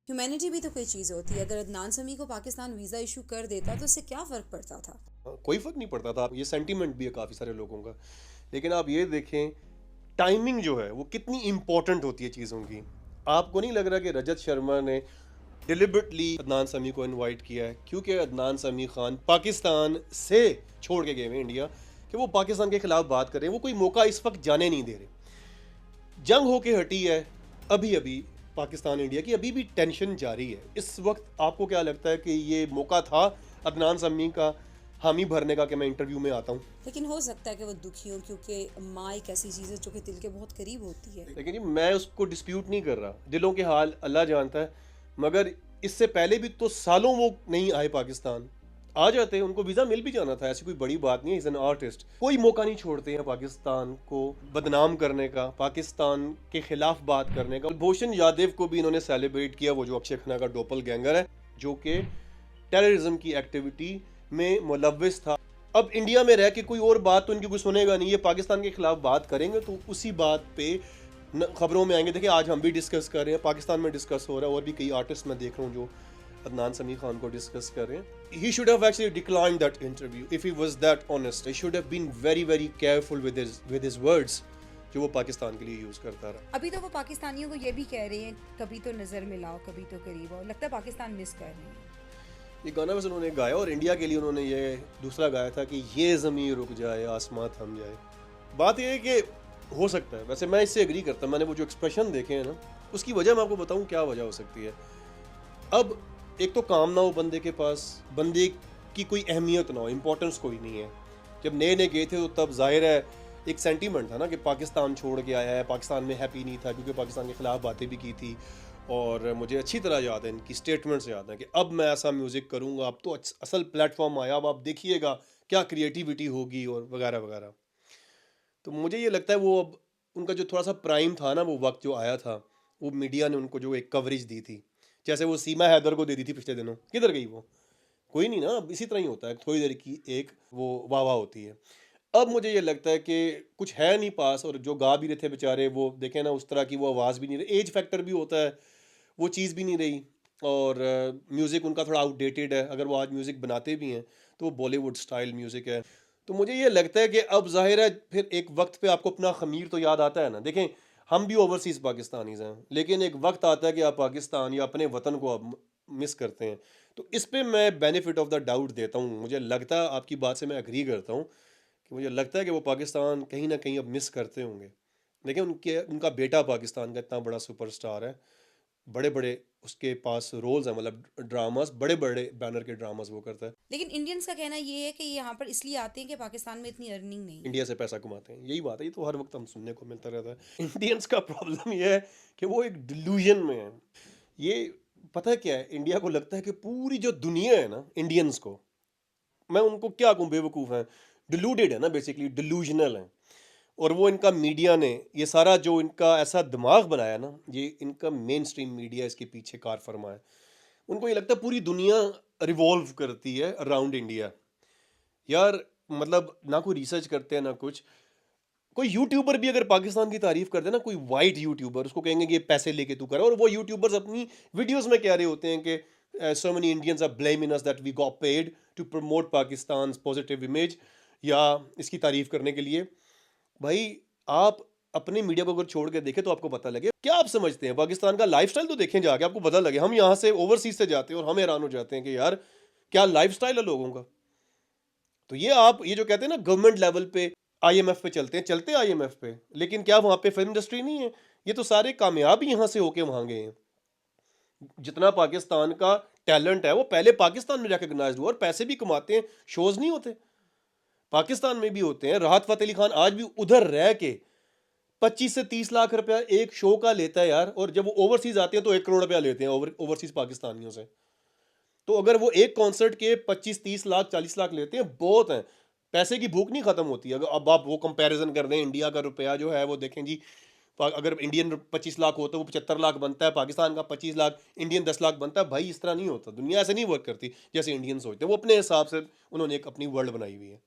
Humanity भी तो कोई चीज़ होती है। अगर अदनान समी को पाकिस्तान वीज़ा इशू कर देता तो इससे क्या फ़र्क पड़ता था? कोई फ़र्क नहीं पड़ता था। ये सेंटीमेंट भी है काफ़ी सारे लोगों का। लेकिन आप ये देखें, टाइमिंग जो है वो कितनी इंपॉर्टेंट होती है चीज़ों की। आपको नहीं लग रहा कि रजत शर्मा ने डिलिबरेटली अदनान समी को इनवाइट किया है, क्योंकि अदनान समी खान पाकिस्तान से छोड़ के गए हुए इंडिया, कि वो पाकिस्तान के खिलाफ बात करें। वो कोई मौका इस वक्त जाने नहीं दे रहे। जंग होके हटी है अभी अभी पाकिस्तान इंडिया की, अभी भी टेंशन जारी है। इस वक्त आपको क्या लगता है कि ये मौका था अदनान समी का हामी भरने का कि मैं इंटरव्यू में आता हूँ? लेकिन हो सकता है कि वो दुखी हो, क्योंकि माँ एक ऐसी चीज़ है जो कि दिल के बहुत करीब होती है। लेकिन जी मैं उसको डिस्प्यूट नहीं कर रहा, दिलों के हाल अल्लाह जानता है। मगर इससे पहले भी तो सालों वो नहीं आए पाकिस्तान। आ जाते, उनको वीज़ा मिल भी जाना था, ऐसी कोई बड़ी बात नहीं है। इज़ एन आर्टिस्ट, कोई मौका नहीं छोड़ते हैं पाकिस्तान को बदनाम करने का, पाकिस्तान के खिलाफ बात करने का। कुलभूषण यादव को भी इन्होंने सेलिब्रेट किया, वो जो अक्षय खन्ना का डोपल गैंगर है, जो कि टेररिज्म की एक्टिविटी में मुलव्विस था। अब इंडिया में रह के कोई और बात तो इनकी कोई सुनेगा नहीं। ये पाकिस्तान के खिलाफ बात करेंगे तो उसी बात पे खबरों में आएंगे। देखिए आज हम भी डिस्कस कर रहे हैं, पाकिस्तान में डिस्कस हो रहा है, और भी कई आर्टिस्ट मैं देख रहा हूँ जो अदनान समी खान को डिस्कस कर रहे हैं। He should have actually declined that interview if he was that honest. He should have been very very careful with his words जो वो पाकिस्तान के लिए यूज करता रहा। अभी तो वो पाकिस्तानियों को ये भी कह रहे हैं, कभी तो नज़र मिलाओ, कभी तो करीब आओ। लगता है पाकिस्तान मिस कर रहे हैं। ये गाना बस उन्होंने गाया, और इंडिया के लिए उन्होंने ये दूसरा गाया था कि ये ज़मीं रुक जाए आसमां थम जाए। बात ये है कि हो सकता है, वैसे मैं इससे एग्री करता हूं। मैंने वो जो एक्सप्रेशन देखे हैं ना, उसकी वजह मैं आपको बताऊं क्या वजह हो सकती है। अब एक तो काम ना हो बंदे के पास, बंदे की कोई अहमियत ना हो, इंपॉर्टेंस कोई नहीं है। जब नए नए गए थे तो तब जाहिर है एक सेंटीमेंट था ना कि पाकिस्तान छोड़ के आया है, पाकिस्तान में हैप्पी नहीं था, क्योंकि पाकिस्तान के खिलाफ बातें भी की थी। और मुझे अच्छी तरह याद है, इनकी स्टेटमेंट्स याद है कि अब मैं ऐसा म्यूज़िक करूँगा, अब तो असल प्लेटफॉर्म आया, अब आप देखिएगा क्या क्रिएटिविटी होगी और वगैरह वगैरह। तो मुझे ये लगता है वो अब उनका जो थोड़ा सा प्राइम था ना, वो वक्त जो आया था, वो मीडिया ने उनको जो एक कवरेज दी थी, जैसे वो सीमा हैदर को दे दी थी पिछले दिनों, किधर गई वो? कोई नहीं ना। अब इसी तरह ही होता है, थोड़ी देर की एक वो वाह वाह होती है। अब मुझे ये लगता है कि कुछ है नहीं पास, और जो गा भी रहे थे बेचारे, वो देखें ना उस तरह की वो आवाज़ भी नहीं रही। एज फैक्टर भी होता है, वो चीज़ भी नहीं रही। और म्यूज़िक उनका थोड़ा आउटडेटेड है। अगर वो आज म्यूज़िक बनाते भी हैं तो वो बॉलीवुड स्टाइल म्यूज़िक है। तो मुझे ये लगता है कि अब ज़ाहिर है फिर एक वक्त पे आपको अपना ख़मीर तो याद आता है ना। देखें, हम भी ओवरसीज़ पाकिस्तानीज़ हैं, लेकिन एक वक्त आता है कि आप पाकिस्तान या अपने वतन को आप मिस करते हैं। तो इस पे मैं बेनिफिट ऑफ द डाउट देता हूँ। मुझे लगता है, आपकी बात से मैं एग्री करता हूँ, कि मुझे लगता है कि वो पाकिस्तान कहीं ना कहीं अब मिस करते होंगे। लेकिन उनका बेटा पाकिस्तान का इतना बड़ा सुपरस्टार है, बड़े बड़े उसके पास रोल्स हैं, मतलब ड्रामास, बड़े बड़े बैनर के ड्रामास वो करता है। लेकिन इंडियंस का कहना ये है कि ये यहाँ पर इसलिए आते हैं कि पाकिस्तान में इतनी अर्निंग नहीं है। इंडिया से पैसा कमाते हैं, यही बात है। ये तो हर वक्त हम सुनने को मिलता रहता है। इंडियंस का प्रॉब्लम ये है कि वो एक डिल्यूजन में है। ये पता है क्या है, इंडिया को लगता है कि पूरी जो दुनिया है ना, इंडियंस को, मैं उनको क्या कहूँ, बेवकूफ़ हैं, डिलूडेड है ना, बेसिकली डिल्यूजनल है। और वो इनका मीडिया ने ये सारा जो इनका ऐसा दिमाग बनाया ना, ये इनका मेन स्ट्रीम मीडिया इसके पीछे कार फरमा है। उनको ये लगता है पूरी दुनिया रिवॉल्व करती है अराउंड इंडिया। यार मतलब ना कोई रिसर्च करते हैं ना कुछ। कोई यूट्यूबर भी अगर पाकिस्तान की तारीफ कर दे ना, कोई वाइट यूट्यूबर, उसको कहेंगे कि ये पैसे लेके तू कर। और वो यूट्यूबर्स अपनी वीडियोस में कह रहे होते हैं कि so many Indians are blaming us that we got paid to promote Pakistan positive image, या इसकी तारीफ करने के लिए। भाई आप अपने मीडिया को अगर छोड़ के देखें तो आपको पता लगे क्या आप समझते हैं पाकिस्तान का लाइफस्टाइल, तो देखें जाके, आपको पता लगे। हम यहाँ से ओवरसीज से जाते हैं और हम हैरान हो जाते हैं कि यार क्या लाइफस्टाइल है लोगों का। तो ये आप ये जो कहते हैं ना गवर्नमेंट लेवल पे आईएमएफ पे चलते हैं आईएमएफ पे, लेकिन क्या वहां पे फिल्म इंडस्ट्री नहीं है? ये तो सारे कामयाब ही यहां से होके वहां गए हैं। जितना पाकिस्तान का टैलेंट है वो पहले पाकिस्तान में रिकॉग्नाइज्ड हुआ, और पैसे भी कमाते हैं। शोज नहीं होते पाकिस्तान में भी होते हैं। राहत फतेह अली खान आज भी उधर रह के 25 से 30 लाख रुपया एक शो का लेता है यार, और जब वो ओवरसीज आते हैं तो 1 करोड़ रुपया लेते हैं ओवरसीज पाकिस्तानियों से। तो अगर वो एक कॉन्सर्ट के 25 30 लाख 40 लाख लेते हैं, बहुत हैं। पैसे की भूख नहीं खत्म होती। अगर अब आप वो कंपैरिजन कर दें, इंडिया का रुपया जो है वो देखें जी, अगर इंडियन 25 लाख होता है वो 75 लाख बनता है, पाकिस्तान का 25 लाख, इंडियन 10 लाख बनता है। भाई इस तरह नहीं होता, दुनिया ऐसे नहीं वर्क करती जैसे इंडियंस होते हैं। वो अपने हिसाब से उन्होंने एक अपनी वर्ल्ड बनाई हुई है।